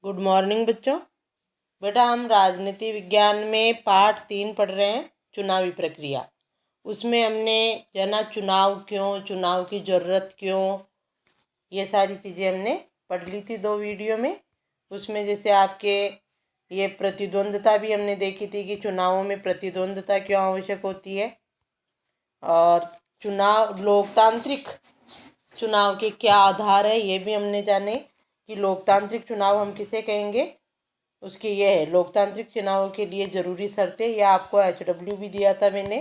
Good morning बच्चों। बेटा हम राजनीति विज्ञान में पाठ 3 पढ़ रहे हैं, चुनावी प्रक्रिया। उसमें हमने जाना चुनाव क्यों, चुनाव की ज़रूरत क्यों, ये सारी चीज़ें हमने पढ़ ली थी 2 वीडियो में। उसमें जैसे आपके ये प्रतिद्वंद्वता भी हमने देखी थी कि चुनावों में प्रतिद्वंद्वता क्यों आवश्यक होती है, और चुनाव लोकतांत्रिक चुनाव के क्या आधार है ये भी हमने जाने कि लोकतांत्रिक चुनाव हम किसे कहेंगे। उसके ये है लोकतांत्रिक चुनावों के लिए ज़रूरी शर्तें, या आपको HW भी दिया था मैंने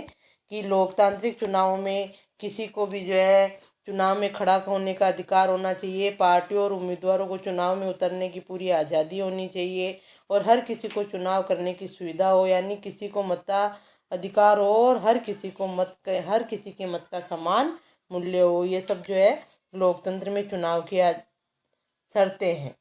कि लोकतांत्रिक चुनावों में किसी को भी जो है चुनाव में खड़ा होने का अधिकार होना चाहिए, पार्टियों और उम्मीदवारों को चुनाव में उतरने की पूरी आज़ादी होनी चाहिए, और हर किसी को चुनाव करने की सुविधा हो, यानी किसी को मताधिकार हो और हर किसी के मत का समान मूल्य हो। ये सब जो है लोकतंत्र में चुनाव की शर्तें हैं,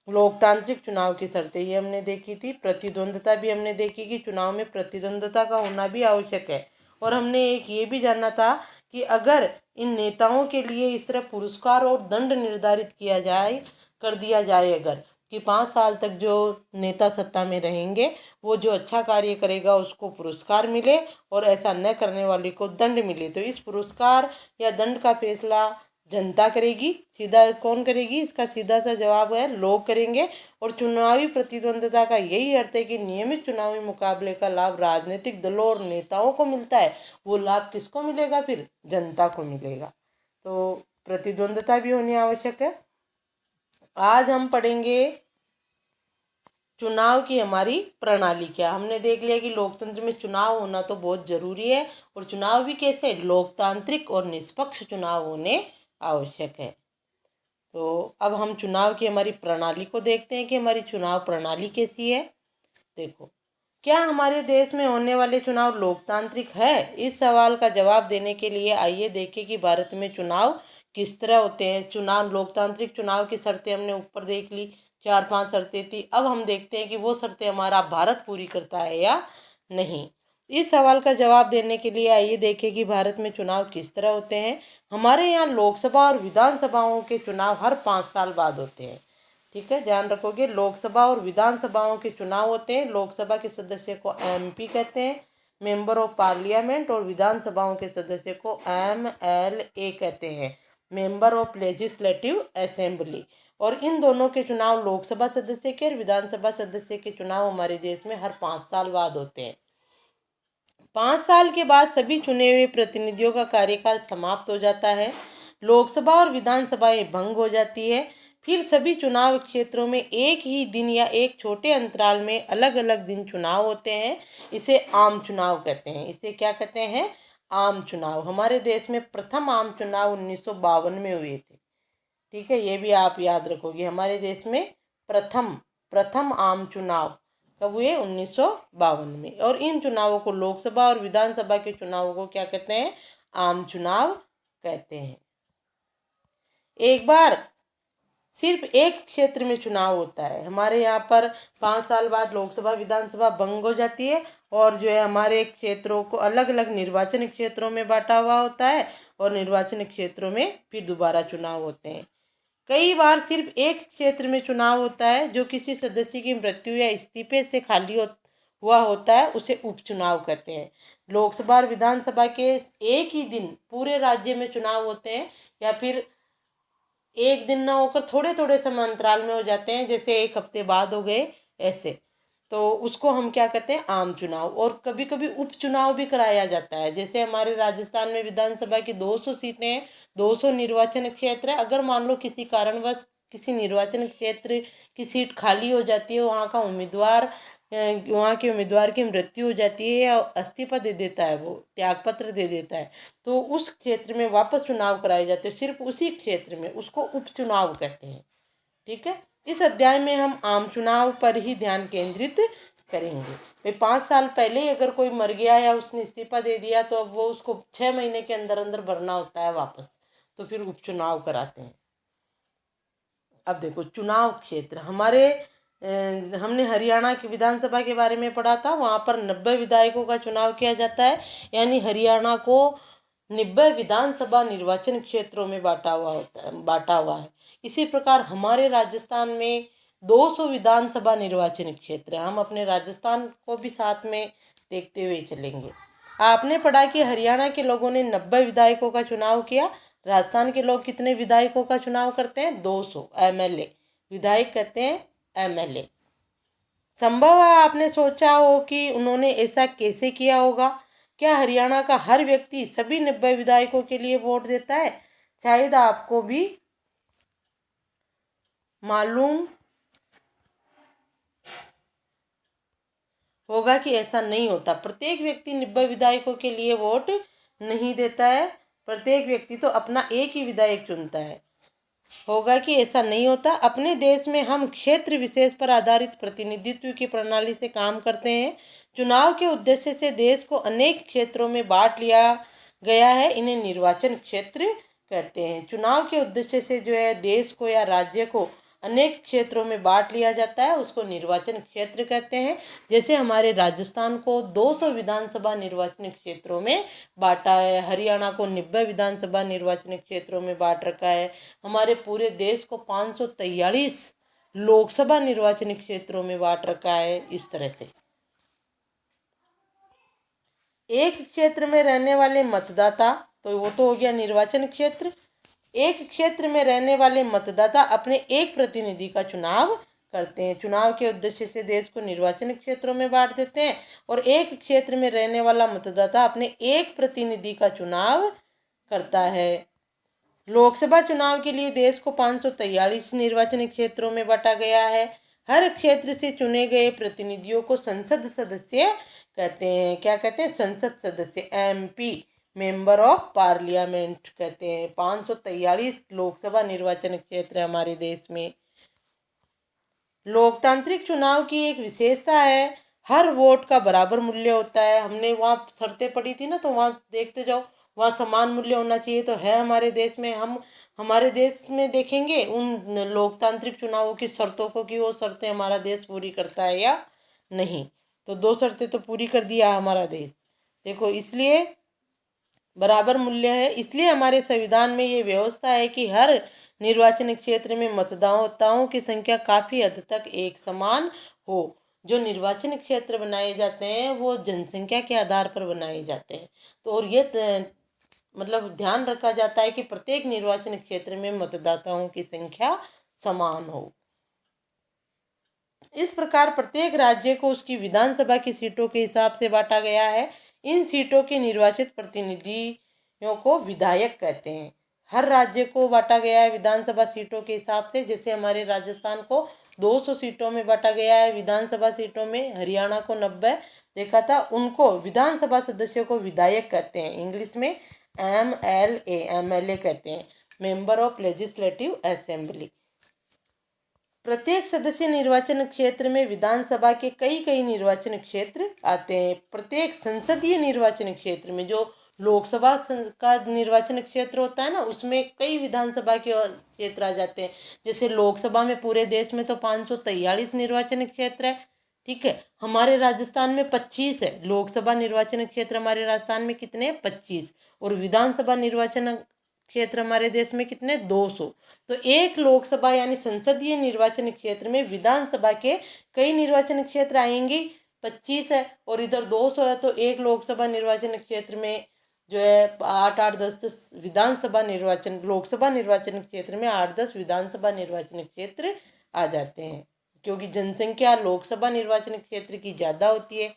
लोकतांत्रिक चुनाव की शर्तें ये हमने देखी थी। प्रतिद्वंद्वता भी हमने देखी कि चुनाव में प्रतिद्वंद्वता का होना भी आवश्यक है, और हमने एक ये भी जाना था कि अगर इन नेताओं के लिए इस तरह पुरस्कार और दंड निर्धारित कर दिया जाए, अगर कि 5 साल तक जो नेता सत्ता में रहेंगे वो जो अच्छा कार्य करेगा उसको पुरस्कार मिले और ऐसा न करने वाले को दंड मिले, तो इस पुरस्कार या दंड का फैसला जनता करेगी। सीधा कौन करेगी? इसका सीधा सा जवाब है लोग करेंगे। और चुनावी प्रतिद्वंद्वता का यही अर्थ है कि नियमित चुनावी मुकाबले का लाभ राजनीतिक दलों और नेताओं को मिलता है, वो लाभ किसको मिलेगा? फिर जनता को मिलेगा। तो प्रतिद्वंद्वता भी होनी आवश्यक है। आज हम पढ़ेंगे चुनाव की हमारी प्रणाली क्या। हमने देख लिया कि लोकतंत्र में चुनाव होना तो बहुत ज़रूरी है, और चुनाव भी कैसे? लोकतांत्रिक और निष्पक्ष चुनाव होने आवश्यक है। तो अब हम चुनाव की हमारी प्रणाली को देखते हैं कि हमारी चुनाव प्रणाली कैसी है। देखो, क्या हमारे देश में होने वाले चुनाव लोकतांत्रिक है? इस सवाल का जवाब देने के लिए आइए देखें कि भारत में चुनाव किस तरह होते हैं। लोकतांत्रिक चुनाव की शर्तें हमने ऊपर देख ली, 4-5 शर्तें थी। अब हम देखते हैं कि वो शर्तें हमारा भारत पूरी करता है या नहीं। इस सवाल का जवाब देने के लिए आइए देखें कि भारत में चुनाव किस तरह होते हैं। हमारे यहाँ लोकसभा और विधानसभाओं के चुनाव हर 5 साल बाद होते हैं। ठीक है, ध्यान रखोगे। लोकसभा और विधानसभाओं के चुनाव होते हैं। लोकसभा के सदस्य को MP कहते हैं, मेंबर ऑफ पार्लियामेंट, और विधानसभाओं के सदस्य को MLA कहते हैं, मेंबर ऑफ लेजिस्लेटिव असेंबली। और इन दोनों के चुनाव, लोकसभा सदस्य के और विधानसभा सदस्य के चुनाव हमारे देश में हर 5 साल बाद होते हैं। 5 साल के बाद सभी चुने हुए प्रतिनिधियों का कार्यकाल समाप्त हो जाता है, लोकसभा और विधानसभाएं भंग हो जाती है। फिर सभी चुनाव क्षेत्रों में एक ही दिन या एक छोटे अंतराल में अलग अलग दिन चुनाव होते हैं। इसे आम चुनाव कहते हैं। इसे क्या कहते हैं? आम चुनाव। हमारे देश में प्रथम आम चुनाव 1952 में हुए थे। ठीक है, ये भी आप याद रखोगे। हमारे देश में प्रथम प्रथम आम चुनाव कब हुए? 1952 में। और इन चुनावों को, लोकसभा और विधानसभा के चुनावों को क्या कहते हैं? आम चुनाव कहते हैं। एक बार सिर्फ एक क्षेत्र में चुनाव होता है। हमारे यहाँ पर 5 साल बाद लोकसभा विधानसभा भंग हो जाती है, और जो है हमारे क्षेत्रों को अलग अलग निर्वाचन क्षेत्रों में बांटा हुआ होता है, और निर्वाचन क्षेत्रों में फिर दोबारा चुनाव होते हैं। कई बार सिर्फ एक क्षेत्र में चुनाव होता है जो किसी सदस्य की मृत्यु या इस्तीफे से हुआ होता है, उसे उपचुनाव कहते हैं। लोकसभा और विधानसभा के एक ही दिन पूरे राज्य में चुनाव होते हैं, या फिर एक दिन ना होकर थोड़े थोड़े समय अंतराल में हो जाते हैं, जैसे एक हफ्ते बाद हो गए ऐसे, तो उसको हम क्या कहते हैं? आम चुनाव। और कभी कभी उपचुनाव भी कराया जाता है। जैसे हमारे राजस्थान में विधानसभा की 200 सीटें हैं, 200 निर्वाचन क्षेत्र है। अगर मान लो किसी कारणवश किसी निर्वाचन क्षेत्र की सीट खाली हो जाती है, वहाँ के उम्मीदवार की मृत्यु हो जाती है या इस्तीफा दे देता है, वो त्यागपत्र दे देता है, तो उस क्षेत्र में वापस चुनाव कराए जाते हैं, सिर्फ उसी क्षेत्र में। उसको उपचुनाव कहते हैं। ठीक है, इस अध्याय में हम आम चुनाव पर ही ध्यान केंद्रित करेंगे। भाई 5 साल पहले ही अगर कोई मर गया या उसने इस्तीफा दे दिया, तो अब वो उसको 6 महीने के अंदर अंदर भरना होता है वापस, तो फिर उपचुनाव कराते हैं। अब देखो, चुनाव क्षेत्र हमारे हमने हरियाणा की विधानसभा के बारे में पढ़ा था। वहाँ पर 90 विधायकों का चुनाव किया जाता है, यानी हरियाणा को 90 विधानसभा निर्वाचन क्षेत्रों में बांटा हुआ है। इसी प्रकार हमारे राजस्थान में 200 विधानसभा निर्वाचन क्षेत्र है। हम अपने राजस्थान को भी साथ में देखते हुए चलेंगे। आपने पढ़ा कि हरियाणा के लोगों ने 90 विधायकों का चुनाव किया। राजस्थान के लोग कितने विधायकों का चुनाव करते हैं? 200 एमएलए। विधायक कहते हैं एमएलए। संभव है आपने सोचा हो कि उन्होंने ऐसा कैसे किया होगा। क्या हरियाणा का हर व्यक्ति सभी 90 विधायकों के लिए वोट देता है? शायद आपको भी मालूम होगा कि ऐसा नहीं होता। प्रत्येक व्यक्ति 90 विधायकों के लिए वोट नहीं देता है। प्रत्येक व्यक्ति तो अपना एक ही विधायक चुनता है। होगा कि ऐसा नहीं होता। अपने देश में हम क्षेत्र विशेष पर आधारित प्रतिनिधित्व की प्रणाली से काम करते हैं। चुनाव के उद्देश्य से देश को अनेक क्षेत्रों में बांट लिया गया है। इन्हें निर्वाचन क्षेत्र कहते हैं। चुनाव के उद्देश्य से जो है देश को या राज्य को अनेक क्षेत्रों में बांट लिया जाता है, उसको निर्वाचन क्षेत्र कहते हैं। जैसे हमारे राजस्थान को 200 विधानसभा निर्वाचन क्षेत्रों में बांटा है, हरियाणा को 90 विधानसभा निर्वाचन क्षेत्रों में बांट रखा है, हमारे पूरे देश को 543 लोकसभा निर्वाचन क्षेत्रों में बांट रखा है। इस तरह से एक क्षेत्र में रहने वाले मतदाता, तो वो तो हो गया निर्वाचन क्षेत्र। एक क्षेत्र में रहने वाले मतदाता अपने एक प्रतिनिधि का चुनाव करते हैं। चुनाव के उद्देश्य से देश को निर्वाचन क्षेत्रों में बांट देते हैं और एक क्षेत्र में रहने वाला मतदाता अपने एक प्रतिनिधि का चुनाव करता है। लोकसभा चुनाव के लिए देश को 543 निर्वाचन क्षेत्रों में बांटा गया है। हर क्षेत्र से चुने गए प्रतिनिधियों को संसद सदस्य कहते हैं। क्या कहते हैं? संसद सदस्य, एमपी, मेंबर ऑफ पार्लियामेंट कहते हैं। 543 लोकसभा निर्वाचन क्षेत्र है हमारे देश में। लोकतांत्रिक चुनाव की एक विशेषता है, हर वोट का बराबर मूल्य होता है। हमने वहाँ शर्तें पढ़ी थी ना, तो वहाँ देखते जाओ, वहाँ समान मूल्य होना चाहिए। तो है हमारे देश में। हम हमारे देश में देखेंगे उन लोकतांत्रिक चुनावों की शर्तों को कि वो शर्तें हमारा देश पूरी करता है या नहीं। तो 2 शर्तें तो पूरी कर दिया हमारा देश। देखो, इसलिए बराबर मूल्य है। इसलिए हमारे संविधान में ये व्यवस्था है कि हर निर्वाचन क्षेत्र में मतदाताओं की संख्या काफ़ी हद तक एक समान हो। जो निर्वाचन क्षेत्र बनाए जाते हैं वो जनसंख्या के आधार पर बनाए जाते हैं। तो और ये मतलब ध्यान रखा जाता है कि प्रत्येक निर्वाचन क्षेत्र में मतदाताओं की संख्या समान हो। इस प्रकार प्रत्येक राज्य को उसकी विधानसभा की सीटों के हिसाब से बांटा गया है। इन सीटों के निर्वाचित प्रतिनिधियों को विधायक कहते हैं। हर राज्य को बांटा गया है विधानसभा सीटों के हिसाब से। जैसे हमारे राजस्थान को 200 सीटों में बांटा गया है विधानसभा सीटों में, हरियाणा को 90 देखा था। उनको विधानसभा सदस्यों को विधायक कहते हैं। इंग्लिश में एमएलए कहते हैं, मेंबर ऑफ लेजिस्लेटिव असेंबली। प्रत्येक सदस्य निर्वाचन क्षेत्र में विधानसभा के कई निर्वाचन क्षेत्र आते हैं। प्रत्येक संसदीय निर्वाचन क्षेत्र में, जो लोकसभा का निर्वाचन क्षेत्र होता है ना, उसमें कई विधानसभा के क्षेत्र आ जाते हैं। जैसे लोकसभा में पूरे देश में तो 543 निर्वाचन क्षेत्र है, ठीक है। हमारे राजस्थान में 25 है लोकसभा निर्वाचन क्षेत्र। हमारे राजस्थान में कितने? 25। और विधानसभा निर्वाचन क्षेत्र हमारे देश में कितने? 200। तो एक लोकसभा यानी संसदीय निर्वाचन क्षेत्र में विधानसभा के कई निर्वाचन क्षेत्र आएंगे। 25 है और इधर 200 है, तो एक लोकसभा निर्वाचन क्षेत्र में जो है 8-8, 10-10 विधानसभा निर्वाचन, लोकसभा निर्वाचन क्षेत्र में 8-10 विधानसभा निर्वाचन क्षेत्र आ जाते हैं, क्योंकि जनसंख्या लोकसभा निर्वाचन क्षेत्र की ज़्यादा होती है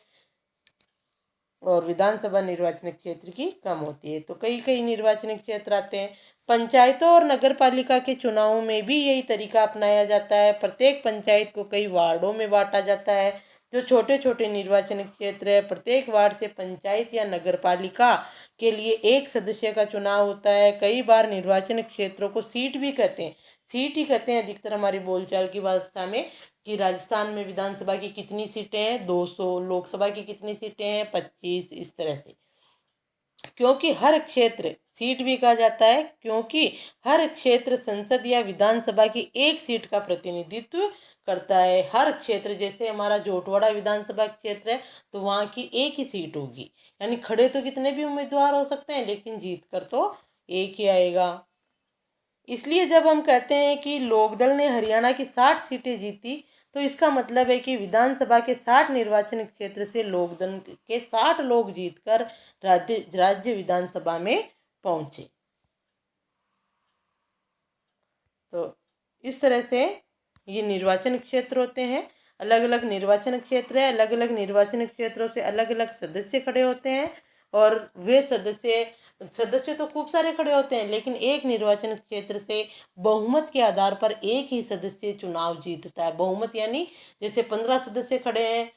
और विधानसभा निर्वाचन क्षेत्र की कम होती है। तो कई निर्वाचन क्षेत्र आते हैं। पंचायतों और नगर पालिका के चुनावों में भी यही तरीका अपनाया जाता है। प्रत्येक पंचायत को कई वार्डों में बांटा जाता है। जो छोटे छोटे निर्वाचन क्षेत्र है, प्रत्येक वार्ड से पंचायत या नगर पालिका के लिए एक सदस्य का चुनाव होता है। कई बार निर्वाचन क्षेत्रों को सीट भी कहते हैं। सीट ही कहते हैं अधिकतर हमारी बोलचाल की भाषा में, कि राजस्थान में विधानसभा की कितनी सीटें हैं? 200। लोकसभा की कितनी सीटें हैं? 25। इस तरह से, क्योंकि हर क्षेत्र, सीट भी कहा जाता है क्योंकि हर क्षेत्र संसद या विधानसभा की एक सीट का प्रतिनिधित्व करता है। हर क्षेत्र, जैसे हमारा जोटवाड़ा विधानसभा क्षेत्र है तो वहाँ की एक ही सीट होगी, यानी खड़े तो कितने भी उम्मीदवार हो सकते हैं लेकिन जीत कर तो एक ही आएगा। इसलिए जब हम कहते हैं कि लोकदल ने हरियाणा की 60 सीटें जीती, तो इसका मतलब है कि विधानसभा के 60 निर्वाचन क्षेत्र से लोकदल के 60 लोग जीतकर राज्य विधानसभा में पहुंचे। तो इस तरह से ये निर्वाचन क्षेत्र होते हैं। अलग अलग निर्वाचन क्षेत्र है, अलग अलग निर्वाचन क्षेत्रों से अलग अलग सदस्य खड़े होते हैं, और वे सदस्य तो खूब सारे खड़े होते हैं, लेकिन एक निर्वाचन क्षेत्र से बहुमत के आधार पर एक ही सदस्य चुनाव जीतता है। बहुमत यानी जैसे 15 सदस्य खड़े हैं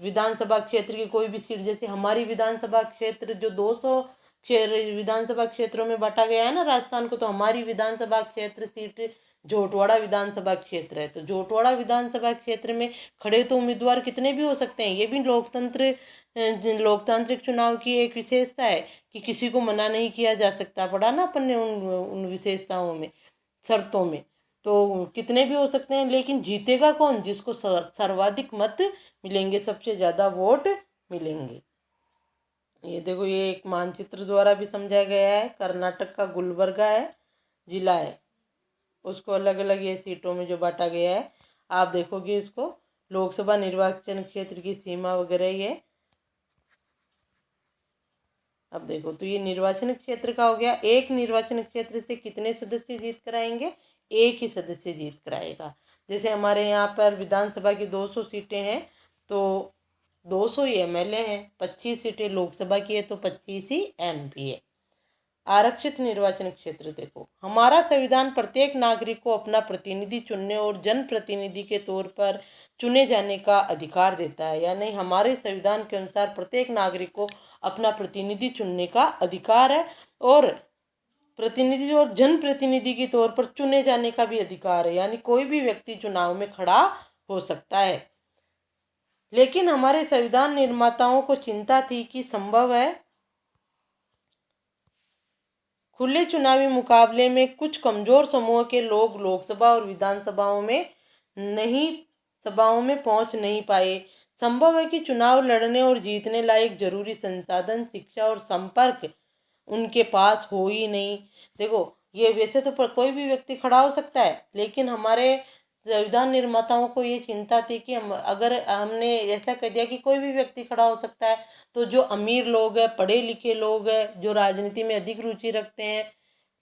विधानसभा क्षेत्र की कोई भी सीट, जैसे हमारी विधानसभा क्षेत्र जो 200 विधानसभा क्षेत्रों में बांटा गया है ना राजस्थान को, तो हमारी विधानसभा क्षेत्र सीट झोटवाड़ा विधानसभा क्षेत्र है। तो झोटवाड़ा विधानसभा क्षेत्र में खड़े तो उम्मीदवार कितने भी हो सकते हैं। ये भी लोकतांत्रिक चुनाव की एक विशेषता है कि किसी को मना नहीं किया जा सकता। पढ़ा ना अपन ने उन विशेषताओं में, शर्तों में। तो कितने भी हो सकते हैं, लेकिन जीतेगा कौन? जिसको सर्वाधिक मत मिलेंगे, सबसे ज़्यादा वोट मिलेंगे। ये देखो, ये एक मानचित्र द्वारा भी समझाया गया है। कर्नाटक का गुलबर्गा है, जिला है, उसको अलग अलग ये सीटों में जो बांटा गया है। आप देखोगे इसको, लोकसभा निर्वाचन क्षेत्र की सीमा वगैरह ये। अब देखो, तो ये निर्वाचन क्षेत्र का हो गया। एक निर्वाचन क्षेत्र से कितने सदस्य जीत कर आएंगे? एक ही सदस्य जीत कर आएगा। जैसे हमारे यहाँ पर विधानसभा की 200 सीटें हैं, तो 200 ही एमएलए हैं, 25 सीटें लोकसभा की है, तो 25 ही एमपी है। आरक्षित निर्वाचन क्षेत्र देखो, हमारा संविधान प्रत्येक नागरिक को अपना प्रतिनिधि चुनने और जनप्रतिनिधि के तौर पर चुने जाने का अधिकार देता है। यानी हमारे संविधान के अनुसार प्रत्येक नागरिक को अपना प्रतिनिधि चुनने का अधिकार है, और प्रतिनिधि और जनप्रतिनिधि के तौर पर चुने जाने का भी अधिकार है। यानी कोई भी व्यक्ति चुनाव में खड़ा हो सकता है। लेकिन हमारे संविधान निर्माताओं को चिंता थी कि संभव है खुले चुनावी मुकाबले में कुछ कमजोर समूह के लोग लोकसभा और विधानसभाओं में पहुंच नहीं पाए। संभव है कि चुनाव लड़ने और जीतने लायक जरूरी संसाधन, शिक्षा और संपर्क उनके पास हो ही नहीं। देखो, ये वैसे तो कोई भी व्यक्ति खड़ा हो सकता है, लेकिन हमारे संविधान निर्माताओं को ये चिंता थी कि अगर हमने ऐसा कर दिया कि कोई भी व्यक्ति खड़ा हो सकता है, तो जो अमीर लोग हैं, पढ़े लिखे लोग हैं, जो राजनीति में अधिक रुचि रखते हैं,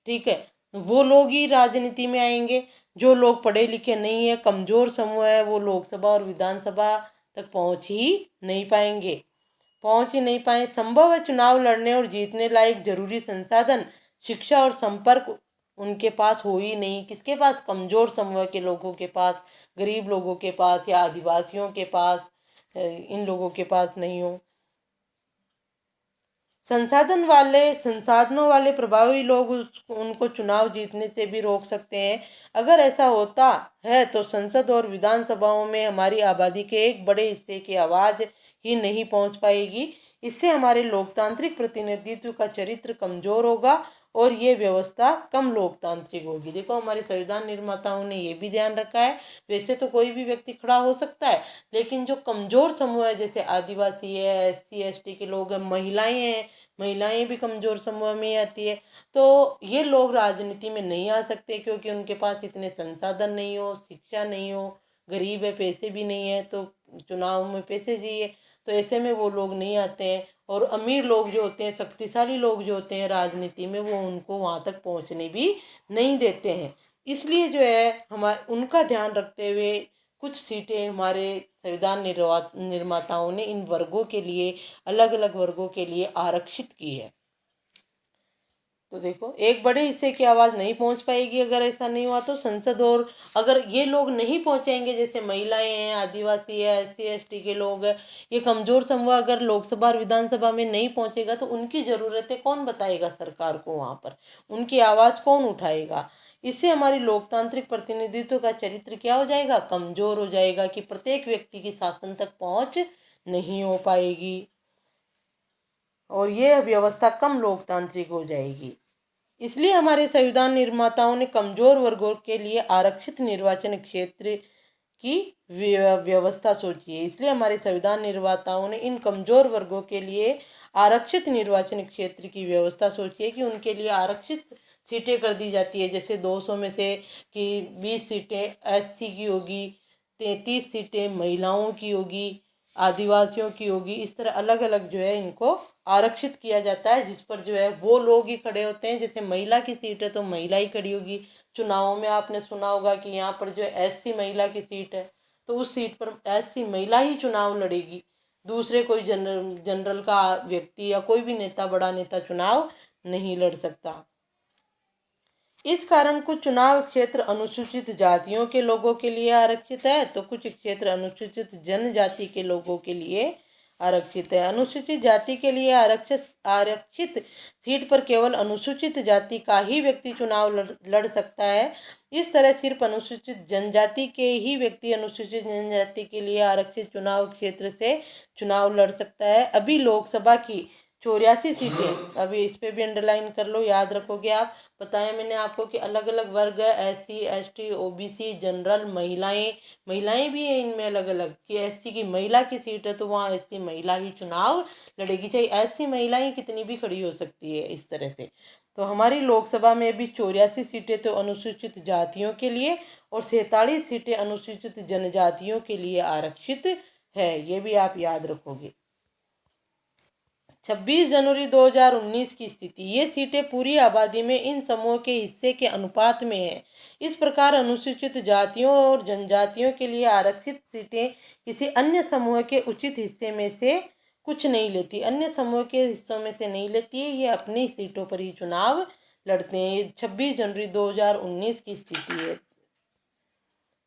ठीक है, वो लोग ही राजनीति में आएंगे। जो लोग पढ़े लिखे नहीं है, कमजोर समूह है, वो लोकसभा और विधानसभा तक पहुंच ही नहीं पाए। संभव है चुनाव लड़ने और जीतने लायक जरूरी संसाधन, शिक्षा और संपर्क उनके पास हो ही नहीं। किसके पास? कमजोर समूह के लोगों के पास, गरीब लोगों के पास, या आदिवासियों के पास, इन लोगों के पास नहीं हो। संसाधनों वाले प्रभावी लोग उनको चुनाव जीतने से भी रोक सकते हैं। अगर ऐसा होता है तो संसद और विधानसभाओं में हमारी आबादी के एक बड़े हिस्से की आवाज़ ही नहीं पहुंच पाएगी। इससे हमारे लोकतांत्रिक प्रतिनिधित्व का चरित्र कमजोर होगा और ये व्यवस्था कम लोकतांत्रिक होगी। देखो, हमारे संविधान निर्माताओं ने ये भी ध्यान रखा है। वैसे तो कोई भी व्यक्ति खड़ा हो सकता है, लेकिन जो कमजोर समूह है, जैसे आदिवासी है, एससी एसटी के लोग हैं, महिलाएं हैं, महिलाएं भी कमजोर समूह में ही आती है, तो ये लोग राजनीति में नहीं आ सकते, क्योंकि उनके पास इतने संसाधन नहीं हो, शिक्षा नहीं हो, गरीब है, पैसे भी नहीं है, तो चुनाव में पैसे चाहिए, तो ऐसे में वो लोग नहीं आते हैं। और अमीर लोग जो होते हैं, शक्तिशाली लोग जो होते हैं राजनीति में, वो उनको वहाँ तक पहुँचने भी नहीं देते हैं। इसलिए जो है, हमारे उनका ध्यान रखते हुए कुछ सीटें हमारे संविधान निर्माताओं ने इन वर्गों के लिए, अलग अलग वर्गों के लिए आरक्षित की है। तो देखो, एक बड़े हिस्से की आवाज़ नहीं पहुंच पाएगी अगर ऐसा नहीं हुआ तो संसद, और अगर ये लोग नहीं पहुंचेंगे, जैसे महिलाएं हैं, आदिवासी है, एससी एसटी के लोग हैं, ये कमजोर समूह अगर लोकसभा और विधानसभा में नहीं पहुंचेगा, तो उनकी ज़रूरतें कौन बताएगा सरकार को? वहाँ पर उनकी आवाज़ कौन उठाएगा? इससे हमारी लोकतांत्रिक प्रतिनिधित्व का चरित्र क्या हो जाएगा? कमजोर हो जाएगा, कि प्रत्येक व्यक्ति की शासन तक पहुँच नहीं हो पाएगी, और ये व्यवस्था कम लोकतांत्रिक हो जाएगी। इसलिए हमारे संविधान निर्माताओं ने कमजोर वर्गों के लिए आरक्षित निर्वाचन क्षेत्र की व्यवस्था सोची है। इसलिए हमारे संविधान निर्माताओं ने इन कमजोर वर्गों के लिए आरक्षित निर्वाचन क्षेत्र की व्यवस्था सोची है, कि उनके लिए आरक्षित सीटें कर दी जाती है। जैसे 200 में से कि 20 सीटें एससी की होगी, 33 सीटें महिलाओं की होगी, आदिवासियों की होगी। इस तरह अलग अलग जो है इनको आरक्षित किया जाता है, जिस पर जो है वो लोग ही खड़े होते हैं। जैसे महिला की सीट है तो महिला ही खड़ी होगी। चुनावों में आपने सुना होगा कि यहाँ पर जो एससी महिला की सीट है तो उस सीट पर एससी महिला ही चुनाव लड़ेगी। दूसरे कोई जनरल का व्यक्ति या कोई भी नेता, बड़ा नेता चुनाव नहीं लड़ सकता। इस कारण कुछ चुनाव क्षेत्र अनुसूचित जातियों के लोगों के लिए आरक्षित है तो कुछ क्षेत्र अनुसूचित जनजाति के लोगों के लिए आरक्षित है। अनुसूचित जाति के लिए आरक्षित सीट पर केवल अनुसूचित जाति का ही व्यक्ति चुनाव लड़ सकता है। इस तरह सिर्फ अनुसूचित जनजाति के ही व्यक्ति अनुसूचित जनजाति के लिए आरक्षित चुनाव क्षेत्र से चुनाव लड़ सकता है। अभी लोकसभा की 84 सीटें, अभी इस पे भी अंडरलाइन कर लो, याद रखोगे आप। बताया मैंने आपको कि अलग अलग वर्ग है, एससी एसटी ओबीसी जनरल, महिलाएं भी हैं इनमें अलग अलग। कि एससी की महिला की सीट है तो वहाँ एससी महिला ही चुनाव लड़ेगी, चाहे ऐसी महिलाएं कितनी भी खड़ी हो सकती है। इस तरह से तो हमारी लोकसभा में भी 84 सीटें तो अनुसूचित जातियों के लिए और 47 सीटें अनुसूचित जनजातियों के लिए आरक्षित है। ये भी आप याद रखोगे। 26 जनवरी 2019 की स्थिति, ये सीटें पूरी आबादी में इन समूहों के हिस्से के अनुपात में है। इस प्रकार अनुसूचित जातियों और जनजातियों के लिए आरक्षित सीटें किसी अन्य समूह के उचित हिस्से में से कुछ नहीं लेती, अन्य समूह के हिस्सों में से नहीं लेती है, ये अपनी सीटों पर ही चुनाव लड़ते हैं। ये 26 जनवरी 2019 की स्थिति है।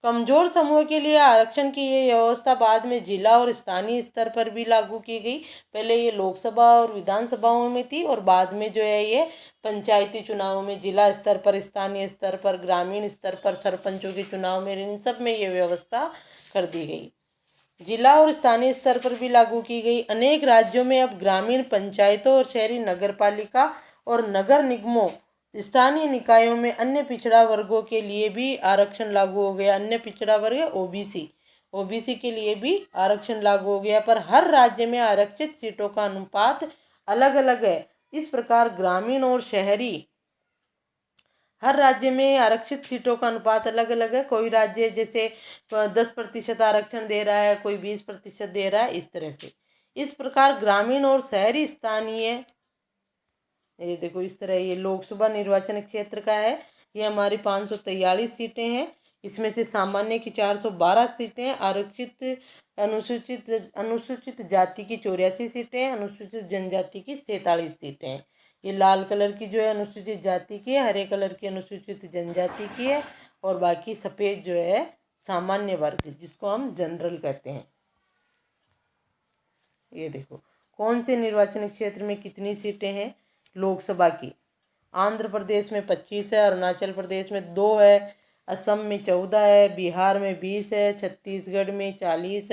कमजोर समूह के लिए आरक्षण की ये व्यवस्था बाद में जिला और स्थानीय स्तर पर भी लागू की गई। पहले ये लोकसभा और विधानसभाओं में थी और बाद में जो है ये पंचायती चुनावों में, जिला स्तर पर, स्थानीय स्तर पर, ग्रामीण स्तर पर, सरपंचों के चुनाव में, इन सब में ये व्यवस्था कर दी गई। जिला और स्थानीय स्तर पर भी लागू की गई। अनेक राज्यों में अब ग्रामीण पंचायतों और शहरी नगरपालिका और नगर निगमों, स्थानीय निकायों में अन्य पिछड़ा वर्गों के लिए भी आरक्षण लागू हो गया। अन्य पिछड़ा वर्ग ओबीसी के लिए भी आरक्षण लागू हो गया। पर हर राज्य में आरक्षित सीटों का अनुपात अलग अलग है। इस प्रकार ग्रामीण और शहरी, हर राज्य में आरक्षित सीटों का अनुपात अलग अलग है। कोई राज्य जैसे 10% आरक्षण दे रहा है, कोई 20% दे रहा है, इस तरह से। इस प्रकार ग्रामीण और शहरी स्थानीय, ये देखो इस तरह ये लोकसभा निर्वाचन क्षेत्र का है। ये हमारी 543 सीटें हैं। इसमें से सामान्य की 412 सीटें, आरक्षित अनुसूचित जाति की 84 सीटें, अनुसूचित जनजाति की 47 सीटें हैं। ये लाल कलर की जो है अनुसूचित जाति की है, हरे कलर की अनुसूचित जनजाति की है और बाकी सफ़ेद जो है सामान्य वर्ग, जिसको हम जनरल कहते हैं। ये देखो कौन से निर्वाचन क्षेत्र में कितनी सीटें हैं लोकसभा की। आंध्र प्रदेश में 25 है, अरुणाचल प्रदेश में 2 है, असम में 14 है, बिहार में 20 है, छत्तीसगढ़ में 40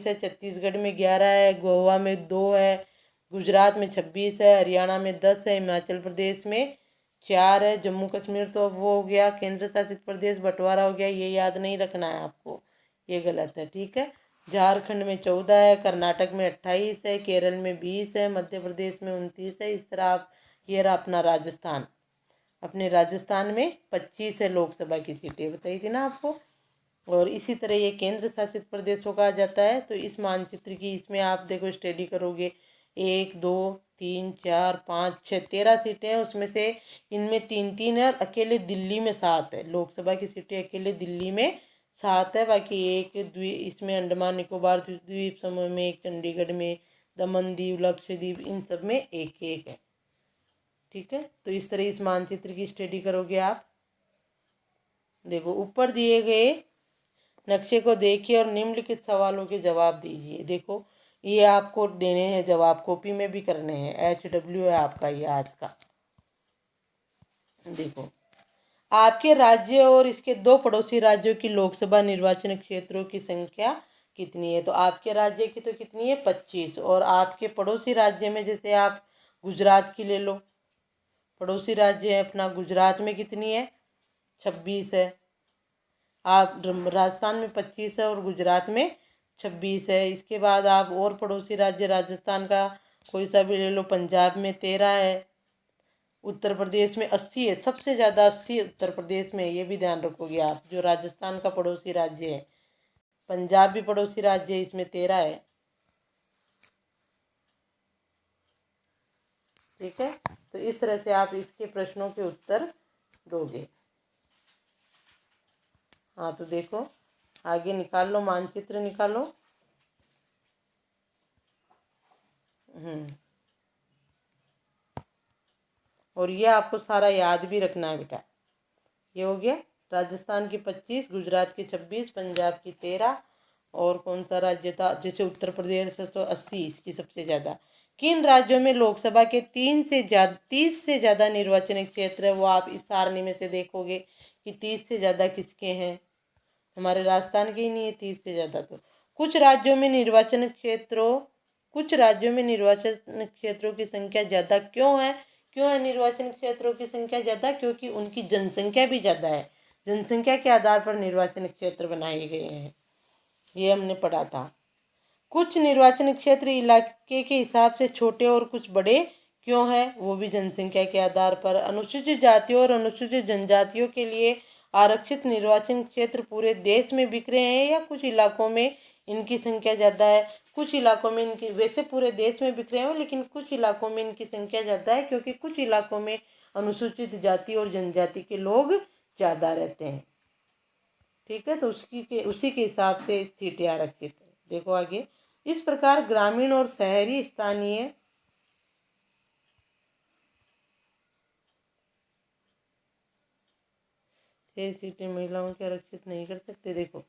है, छत्तीसगढ़ में 11 है, गोवा में 2 है, गुजरात में 26 है, हरियाणा में 10 है, हिमाचल प्रदेश में 4 है, जम्मू कश्मीर तो वो हो गया केंद्र शासित प्रदेश, बंटवारा हो गया, ये याद नहीं रखना है आपको, ये गलत है, ठीक है। झारखंड में 14 है, कर्नाटक में 28 है, केरल में 20 है, मध्य प्रदेश में 29 है। इस तरह आप, ये रहा अपना राजस्थान, अपने राजस्थान में 25 है लोकसभा की सीटें, बताई थी ना आपको। और इसी तरह ये केंद्र शासित प्रदेशों का आ जाता है। तो इस मानचित्र की, इसमें आप देखो स्टडी करोगे, 1 2 3 4 5 6 13 सीटें हैं, उसमें से इनमें 3 है और अकेले दिल्ली में 7 है। लोकसभा की सीटें अकेले दिल्ली में 7 है, बाकी एक इसमें अंडमान निकोबार द्वीप समूह में, एक चंडीगढ़ में, दमन दीव, लक्षद्वीप, इन सब में एक एक है, ठीक है। तो इस तरह इस मानचित्र की स्टडी करोगे आप। देखो ऊपर दिए गए नक्शे को देखिए और निम्नलिखित सवालों के जवाब दीजिए। देखो ये आपको देने हैं जवाब, कॉपी में भी करने हैं, HW है आपका ये आज का। देखो आपके राज्य और इसके 2 पड़ोसी राज्यों की लोकसभा निर्वाचन क्षेत्रों की संख्या कितनी है। तो आपके राज्य की तो कितनी है 25, और आपके पड़ोसी राज्य में जैसे आप गुजरात की ले लो, पड़ोसी राज्य है अपना गुजरात में कितनी है 26 है। आप राजस्थान में 25 है और गुजरात में 26 है। इसके बाद आप और पड़ोसी राज्य राजस्थान का कोई सा भी ले लो, पंजाब में 13 है, उत्तर प्रदेश में 80 है, सबसे ज़्यादा 80 उत्तर प्रदेश में है, ये भी ध्यान रखोगे आप। जो राजस्थान का पड़ोसी राज्य है, पंजाब भी पड़ोसी राज्य है, इसमें 13 है। ठीक है, तो इस तरह से आप इसके प्रश्नों के उत्तर दोगे। हाँ, तो देखो आगे निकाल लो, मानचित्र निकालो। और ये आपको सारा याद भी रखना है बेटा। ये हो गया राजस्थान की 25, गुजरात की 26, पंजाब की 13, और कौन सा राज्य था, जैसे उत्तर प्रदेश है तो 80, इसकी सबसे ज़्यादा। किन राज्यों में लोकसभा के 30 से ज़्यादा निर्वाचन क्षेत्र है, वो आप इस सारणी में से देखोगे कि 30 से ज़्यादा किसके हैं। हमारे राजस्थान के ही नहीं है 30 से ज़्यादा। तो कुछ राज्यों में निर्वाचन क्षेत्रों की संख्या ज़्यादा क्यों है निर्वाचन क्षेत्रों की संख्या ज़्यादा? क्योंकि उनकी जनसंख्या भी ज़्यादा है। जनसंख्या के आधार पर निर्वाचन क्षेत्र बनाए गए हैं, ये हमने पढ़ा था। कुछ निर्वाचन क्षेत्र इलाके के हिसाब से छोटे और कुछ बड़े क्यों है? वो भी जनसंख्या के आधार पर। अनुसूचित जातियों और अनुसूचित जनजातियों के लिए आरक्षित निर्वाचन क्षेत्र पूरे देश में बिखरे हैं या कुछ इलाकों में इनकी संख्या ज़्यादा है? कुछ इलाकों में इनकी, वैसे पूरे देश में बिखरे हैं लेकिन कुछ इलाकों में इनकी संख्या ज़्यादा है, क्योंकि कुछ इलाकों में अनुसूचित जाति और जनजाति के लोग ज़्यादा रहते हैं। ठीक है, तो उसी के हिसाब से सीटें आरक्षित है। देखो आगे, इस प्रकार ग्रामीण और शहरी स्थानीय 6 सीटें महिलाओं के आरक्षित नहीं कर सकते। देखो,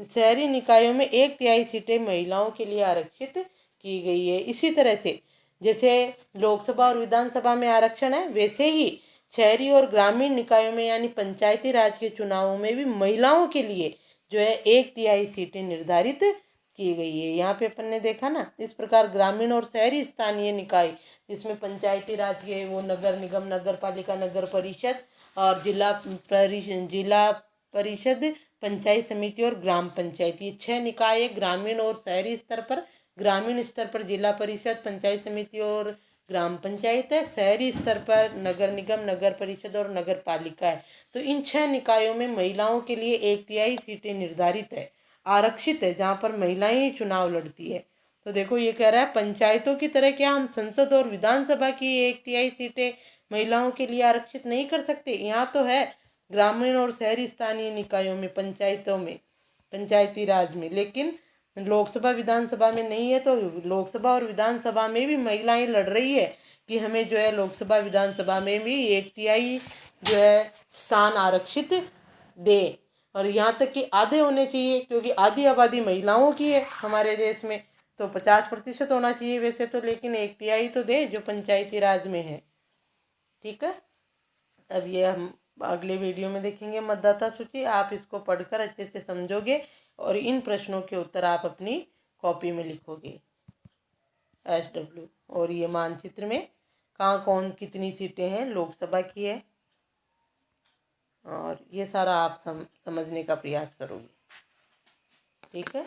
शहरी निकायों में 1/3 सीटें महिलाओं के लिए आरक्षित की गई है। इसी तरह से जैसे लोकसभा और विधानसभा में आरक्षण है, वैसे ही शहरी और ग्रामीण निकायों में यानी पंचायती राज के चुनावों में भी महिलाओं के लिए जो है 1/3 सीटें निर्धारित की गई है। यहाँ पे अपन ने देखा ना, इस प्रकार ग्रामीण और शहरी स्थानीय निकाय, जिसमें पंचायती राज के वो नगर निगम, नगर पालिका, नगर परिषद और जिला परिषद, पंचायत समिति और ग्राम पंचायत, ये 6 निकाय ग्रामीण और शहरी स्तर पर। ग्रामीण स्तर पर जिला परिषद, पंचायत समिति और ग्राम पंचायत है। शहरी स्तर पर नगर निगम, नगर परिषद और नगर पालिका है। तो इन 6 निकायों में महिलाओं के लिए 1/3 सीटें निर्धारित है, आरक्षित है, जहाँ पर महिलाएं ही चुनाव लड़ती है। तो देखो, ये कह रहा है पंचायतों की तरह क्या हम संसद और विधानसभा की 1/3 सीटें महिलाओं के लिए आरक्षित नहीं कर सकते? यहाँ तो है ग्रामीण और शहरी स्थानीय निकायों में, पंचायतों में, पंचायती राज में, लेकिन लोकसभा विधानसभा में नहीं है। तो लोकसभा और विधानसभा में भी महिलाएं लड़ रही है कि हमें जो है लोकसभा विधानसभा में भी 1/3 जो है स्थान आरक्षित दे, और यहाँ तक कि आधे होने चाहिए, क्योंकि आधी आबादी महिलाओं की है हमारे देश में। तो 50% होना चाहिए वैसे तो, लेकिन 1/3 तो दे जो पंचायती राज में है। ठीक है, अब ये हम अगले वीडियो में देखेंगे मतदाता सूची। आप इसको पढ़कर अच्छे से समझोगे और इन प्रश्नों के उत्तर आप अपनी कॉपी में लिखोगे। SW, और ये मानचित्र में कहाँ कौन कितनी सीटें हैं लोकसभा की है, और ये सारा आप समझने का प्रयास करोगे। ठीक है।